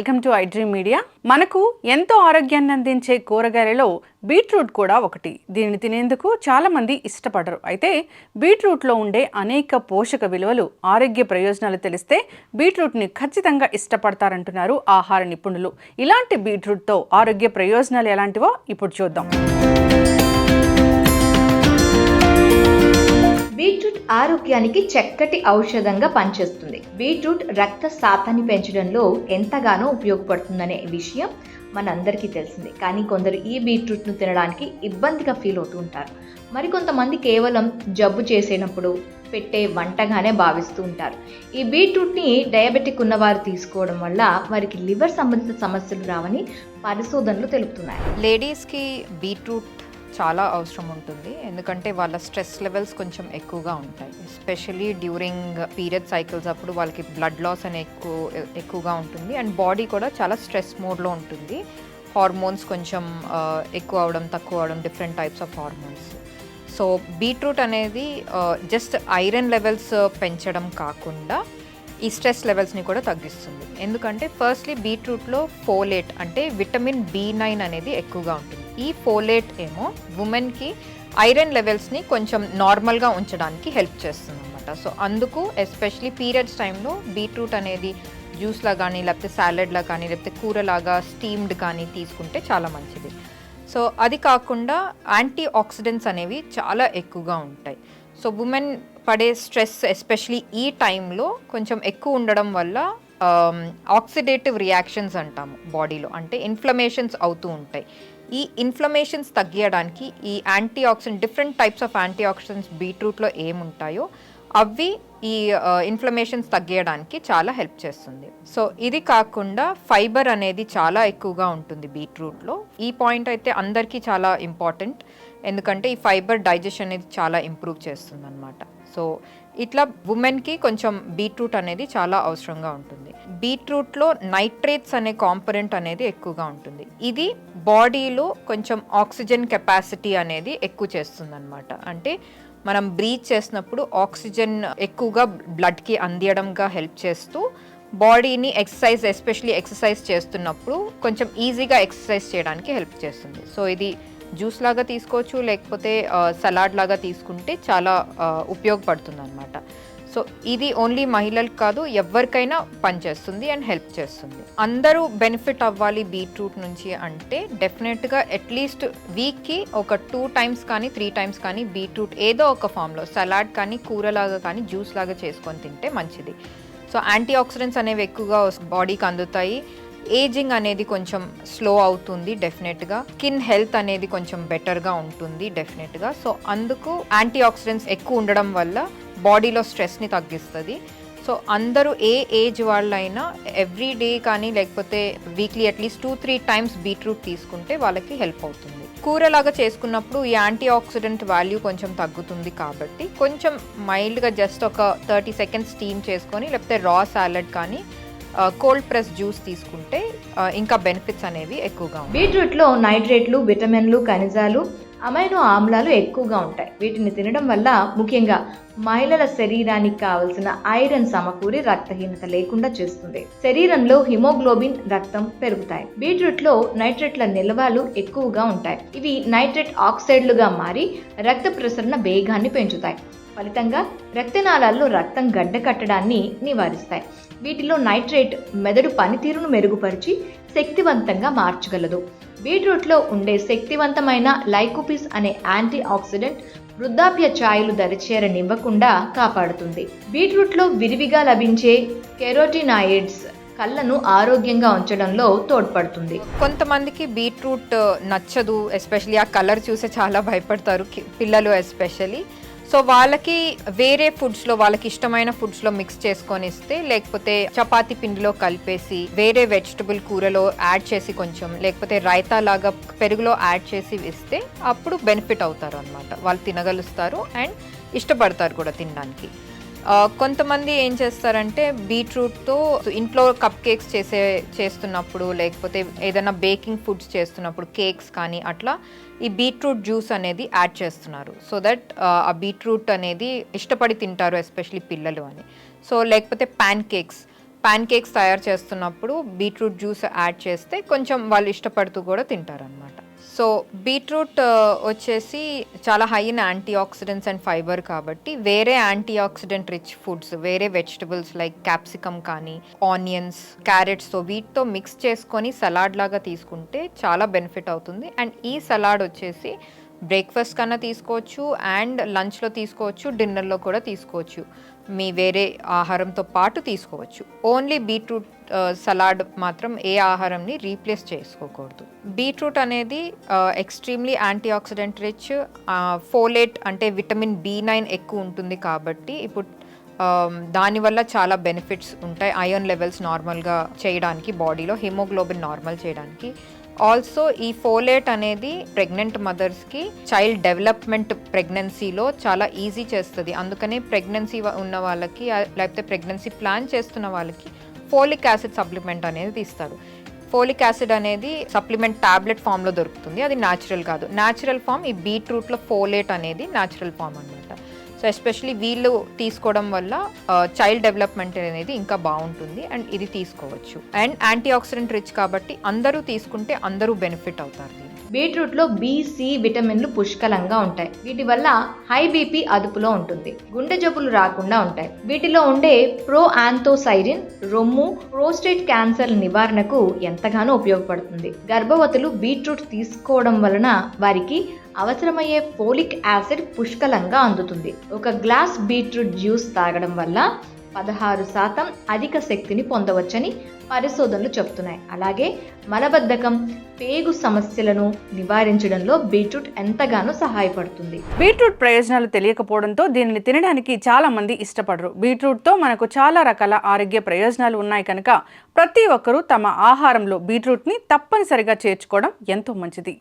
Welcome to iDream media. మనకు ఎంతో ఆరోగ్యాన్ని అందించే కూరగాయలలో బీట్రూట్ కూడా ఒకటి. దీనిని తినేందుకు చాలామంది ఇష్టపడరు. అయితే బీట్రూట్లో ఉండే అనేక పోషక విలువలు, ఆరోగ్య ప్రయోజనాలు తెలిస్తే బీట్రూట్ని ఖచ్చితంగా ఇష్టపడతారంటున్నారు ఆహార నిపుణులు. ఇలాంటి బీట్రూట్తో ఆరోగ్య ప్రయోజనాలు ఎలాంటివో ఇప్పుడు చూద్దాం. బీట్రూట్ ఆరోగ్యానికి చక్కటి ఔషధంగా పనిచేస్తుంది. బీట్రూట్ రక్త శాతాన్ని పెంచడంలో ఎంతగానో ఉపయోగపడుతుందనే విషయం మనందరికీ తెలిసిందే. కానీ కొందరు ఈ బీట్రూట్ను తినడానికి ఇబ్బందిగా ఫీల్ అవుతూ ఉంటారు. మరికొంతమంది కేవలం జబ్బు చేసేటప్పుడు పెట్టే వంటగానే భావిస్తూ ఉంటారు. ఈ బీట్రూట్ని డయాబెటిక్ ఉన్నవారు తీసుకోవడం వల్ల వారికి లివర్ సంబంధిత సమస్యలు రావని పరిశోధనలు తెలుపుతున్నాయి. లేడీస్కి బీట్రూట్ చాలా అవసరం ఉంటుంది, ఎందుకంటే వాళ్ళ స్ట్రెస్ లెవెల్స్ కొంచెం ఎక్కువగా ఉంటాయి. ఎస్పెషలీ డ్యూరింగ్ పీరియడ్ సైకిల్స్ అప్పుడు వాళ్ళకి బ్లడ్ లాస్ అనే ఎక్కువగా ఉంటుంది అండ్ బాడీ కూడా చాలా స్ట్రెస్ మోడ్లో ఉంటుంది. హార్మోన్స్ కొంచెం ఎక్కువ అవడం, తక్కువ అవడం, different types of hormones. So beetroot అనేది జస్ట్ ఐరన్ లెవెల్స్ పెంచడం కాకుండా ఈ స్ట్రెస్ లెవెల్స్ని కూడా తగ్గిస్తుంది. ఎందుకంటే ఫస్ట్లీ బీట్రూట్లో ఫోలేట్ అంటే విటమిన్ B9 అనేది ఎక్కువగా ఉంటుంది. ఈ ఫోలేట్ ఏమో ఉమెన్కి ఐరన్ లెవెల్స్ని కొంచెం నార్మల్గా ఉంచడానికి హెల్ప్ చేస్తుంది అనమాట. సో అందుకు ఎస్పెషలీ పీరియడ్స్ టైంలో బీట్రూట్ అనేది జ్యూస్లా కానీ, లేకపోతే సాలెడ్లా కానీ, లేకపోతే కూరలాగా స్టీమ్డ్ కానీ తీసుకుంటే చాలా మంచిది. సో అది కాకుండా యాంటీ ఆక్సిడెంట్స్ అనేవి చాలా ఎక్కువగా ఉంటాయి. సో ఉమెన్ పడే స్ట్రెస్ ఎస్పెషలీ ఈ టైంలో కొంచెం ఎక్కువ ఉండడం వల్ల ఆక్సిడేటివ్ రియాక్షన్స్ అంటాము బాడీలో, అంటే ఇన్ఫ్లమేషన్స్ అవుతూ ఉంటాయి. ఈ ఇన్ఫ్లమేషన్స్ తగ్గించడానికి ఈ antioxidant, different types of antioxidants బీట్రూట్లో ఏముంటాయో అవి ఈ ఇన్ఫ్లమేషన్స్ తగ్గించడానికి చాలా హెల్ప్ చేస్తుంది. సో ఇది కాకుండా ఫైబర్ అనేది చాలా ఎక్కువగా ఉంటుంది బీట్రూట్లో. ఈ పాయింట్ అయితే అందరికీ చాలా ఇంపార్టెంట్, ఎందుకంటే ఈ ఫైబర్ డైజెషన్ అనేది చాలా ఇంప్రూవ్ చేస్తుంది అనమాట. సో ఇట్లా ఉమెన్కి కొంచెం బీట్రూట్ అనేది చాలా అవసరంగా ఉంటుంది. బీట్రూట్లో నైట్రేట్స్ అనే కాంపోనెంట్ అనేది ఎక్కువగా ఉంటుంది. ఇది బాడీలో కొంచెం ఆక్సిజన్ కెపాసిటీ అనేది ఎక్కువ చేస్తుంది అనమాట. అంటే మనం బ్రీత్ చేసినప్పుడు ఆక్సిజన్ ఎక్కువగా బ్లడ్కి అందియడంగా హెల్ప్ చేస్తూ బాడీని ఎక్సర్సైజ్, ఎస్పెషలీ ఎక్సర్సైజ్ చేస్తున్నప్పుడు కొంచెం ఈజీగా ఎక్సర్సైజ్ చేయడానికి హెల్ప్ చేస్తుంది. సో ఇది జ్యూస్ లాగా తీసుకోవచ్చు, లేకపోతే సలాడ్ లాగా తీసుకుంటే చాలా ఉపయోగపడుతుంది అనమాట. సో ఇది ఓన్లీ మహిళలకు కాదు, ఎవరికైనా పనిచేస్తుంది అండ్ హెల్ప్ చేస్తుంది. అందరూ బెనిఫిట్ అవ్వాలి బీట్రూట్ నుంచి అంటే డెఫినెట్గా అట్లీస్ట్ వీక్కి ఒక 2 times కానీ 3 times కానీ బీట్రూట్ ఏదో ఒక ఫామ్లో సలాడ్ కానీ, కూరలాగా కానీ, జ్యూస్ లాగా చేసుకొని తింటే మంచిది. సో యాంటీ ఆక్సిడెంట్స్ అనేవి ఎక్కువగా బాడీకి అందుతాయి. ఏజింగ్ అనేది కొంచెం స్లో అవుతుంది డెఫినెట్గా. స్కిన్ హెల్త్ అనేది కొంచెం బెటర్గా ఉంటుంది డెఫినెట్గా. సో అందుకు యాంటీ ఆక్సిడెంట్స్ ఎక్కువ ఉండడం వల్ల బాడీలో స్ట్రెస్ని తగ్గిస్తుంది. సో అందరూ ఏ ఏజ్ వాళ్ళైనా ఎవ్రీ డే కానీ, లేకపోతే వీక్లీ అట్లీస్ట్ 2-3 times బీట్రూట్ తీసుకుంటే వాళ్ళకి హెల్ప్ అవుతుంది. కూరలాగా చేసుకున్నప్పుడు ఈ యాంటీ ఆక్సిడెంట్ వాల్యూ కొంచెం తగ్గుతుంది కాబట్టి కొంచెం మైల్డ్గా జస్ట్ ఒక 30 seconds స్టీమ్ చేసుకొని, లేకపోతే రా సాలడ్ కానీ, కోల్డ్ ప్రెస్ జ్యూస్ తీసుకుంటే ఇంకా బెనిఫిట్స్ అనేవి ఎక్కువగా ఉంటాయి. బీట్రూట్లో నైట్రేట్లు, విటమిన్లు, ఖనిజాలు, అమైనో ఆమ్లాలు ఎక్కువగా ఉంటాయి. వీటిని తినడం వల్ల ముఖ్యంగా మహిళల శరీరానికి కావలసిన ఐరన్ సమకూరి రక్తహీనత లేకుండా చేస్తుంది. శరీరంలో హిమోగ్లోబిన్, రక్తం పెరుగుతాయి. బీట్రూట్లో నైట్రేట్ల నిల్వలు ఎక్కువగా ఉంటాయి. ఇవి నైట్రేట్ ఆక్సైడ్లుగా మారి రక్త ప్రసరణ వేగాన్ని పెంచుతాయి. ఫలితంగా రక్తనాళాల్లో రక్తం గడ్డకట్టడాన్ని నివారిస్తాయి. వీటిలో నైట్రేట్ మెదడు పనితీరును మెరుగుపరిచి శక్తివంతంగా మార్చగలదు. బీట్రూట్లో ఉండే శక్తివంతమైన లైకోపిస్ అనే యాంటీ ఆక్సిడెంట్ వృద్ధాప్య ఛాయలు దరిచేరనివ్వకుండా కాపాడుతుంది. బీట్రూట్లో విరివిగా లభించే కెరోటినాయిడ్స్ కళ్ళను ఆరోగ్యంగా ఉంచడంలో తోడ్పడుతుంది. కొంతమందికి బీట్రూట్ నచ్చదు, ఎస్పెషలీ ఆ కలర్ చూసే చాలా భయపడతారు పిల్లలు ఎస్పెషలీ. సో వాళ్ళకి వేరే ఫుడ్స్లో, వాళ్ళకి ఇష్టమైన ఫుడ్స్లో మిక్స్ చేసుకొని ఇస్తే, లేకపోతే చపాతీ పిండిలో కలిపేసి వేరే వెజిటబుల్ కూరలో యాడ్ చేసి కొంచెం, లేకపోతే రైతా లాగా పెరుగులో యాడ్ చేసి ఇస్తే అప్పుడు బెనిఫిట్ అవుతారు అనమాట. వాళ్ళు తినగలుస్తారు అండ్ ఇష్టపడతారు కూడా తినడానికి. కొంతమంది ఏం చేస్తారంటే బీట్రూట్తో ఇంట్లో కప్ కేక్స్ చేస్తున్నప్పుడు, లేకపోతే ఏదైనా బేకింగ్ ఫుడ్స్ చేస్తున్నప్పుడు, కేక్స్ కానీ అట్లా ఈ బీట్రూట్ జ్యూస్ అనేది యాడ్ చేస్తున్నారు. సో దట్ ఆ బీట్రూట్ అనేది ఇష్టపడి తింటారు, ఎస్పెషలీ పిల్లలు అని. సో లేకపోతే ప్యాన్ కేక్స్ పాన్ కేక్స్ తయారు చేస్తున్నప్పుడు బీట్రూట్ జ్యూస్ యాడ్ చేస్తే కొంచెం వాళ్ళు ఇష్టపడుతూ కూడా తింటారనమాట. సో బీట్రూట్ వచ్చేసి చాలా high in anti oxidants and fibre కాబట్టి వేరే యాంటీ ఆక్సిడెంట్ రిచ్ ఫుడ్స్, వేరే వెజిటబుల్స్ లైక్ క్యాప్సికమ్ కానీ, ఆనియన్స్, క్యారెట్స్తో వీటితో మిక్స్ చేసుకొని సలాడ్ లాగా తీసుకుంటే చాలా బెనిఫిట్ అవుతుంది. అండ్ ఈ సలాడ్ వచ్చేసి బ్రేక్ఫాస్ట్ కన్నా తీసుకోవచ్చు, అండ్ లంచ్లో తీసుకోవచ్చు, డిన్నర్లో కూడా తీసుకోవచ్చు, మీ వేరే ఆహారంతో పాటు తీసుకోవచ్చు. ఓన్లీ బీట్రూట్ సలాడ్ మాత్రం ఏ ఆహారంని రీప్లేస్ చేసుకోకూడదు. బీట్రూట్ అనేది extremely anti oxidant rich, folate అంటే విటమిన్ B9 ఎక్కువ ఉంటుంది కాబట్టి ఇప్పుడు దానివల్ల చాలా బెనిఫిట్స్ ఉంటాయి. ఐరన్ లెవెల్స్ నార్మల్గా చేయడానికి, బాడీలో హిమోగ్లోబిన్ నార్మల్ చేయడానికి. ఆల్సో ఈ ఫోలేట్ అనేది ప్రెగ్నెంట్ మదర్స్కి చైల్డ్ డెవలప్మెంట్ ప్రెగ్నెన్సీలో చాలా ఈజీ చేస్తుంది. అందుకనే ప్రెగ్నెన్సీ ఉన్న వాళ్ళకి లేకపోతే ప్రెగ్నెన్సీ ప్లాన్ చేస్తున్న వాళ్ళకి ఫోలిక్ యాసిడ్ సప్లిమెంట్ అనేది తీస్తారు. ఫోలిక్ యాసిడ్ అనేది సప్లిమెంట్ టాబ్లెట్ ఫామ్లో దొరుకుతుంది, అది న్యాచురల్ కాదు. న్యాచురల్ ఫామ్ ఈ బీట్రూట్లో ఫోలేట్ అనేది న్యాచురల్ ఫామ్ అనమాట. సో ఎస్పెషలీ వీళ్ళు తీసుకోవడం వల్ల చైల్డ్ డెవలప్మెంట్ అనేది ఇంకా బాగుంటుంది అండ్ ఇది తీసుకోవచ్చు. అండ్ యాంటీ ఆక్సిడెంట్ రిచ్ కాబట్టి అందరూ తీసుకుంటే అందరూ బెనిఫిట్ అవుతారు. బీట్రూట్లో B, C విటమిన్లు పుష్కలంగా ఉంటాయి. వీటి వల్ల హై బీపీ అదుపులో ఉంటుంది, గుండె జబ్బులు రాకుండా ఉంటాయి. వీటిలో ఉండే ప్రోయాంథోసైరిన్ రొమ్ము, ప్రోస్టేట్ క్యాన్సర్ నివారణకు ఎంతగానో ఉపయోగపడుతుంది. గర్భవతులు బీట్రూట్ తీసుకోవడం వలన వారికి అవసరమయ్యే ఫోలిక్ యాసిడ్ పుష్కలంగా అందుతుంది. ఒక గ్లాస్ బీట్రూట్ జ్యూస్ తాగడం వల్ల 16% అధిక శక్తిని పొందవచ్చని పరిశోధనలు చెప్తున్నాయి. అలాగే మలబద్ధకం, పేగు సమస్యలను నివారించడంలో బీట్రూట్ ఎంతగానో సహాయపడుతుంది. బీట్రూట్ ప్రయోజనాలు తెలియకపోవడంతో దీనిని తినడానికి చాలా మంది ఇష్టపడరు. బీట్రూట్తో మనకు చాలా రకాల ఆరోగ్య ప్రయోజనాలు ఉన్నాయి కనుక ప్రతి ఒక్కరూ తమ ఆహారంలో బీట్రూట్ని తప్పనిసరిగా చేర్చుకోవడం ఎంతో మంచిది.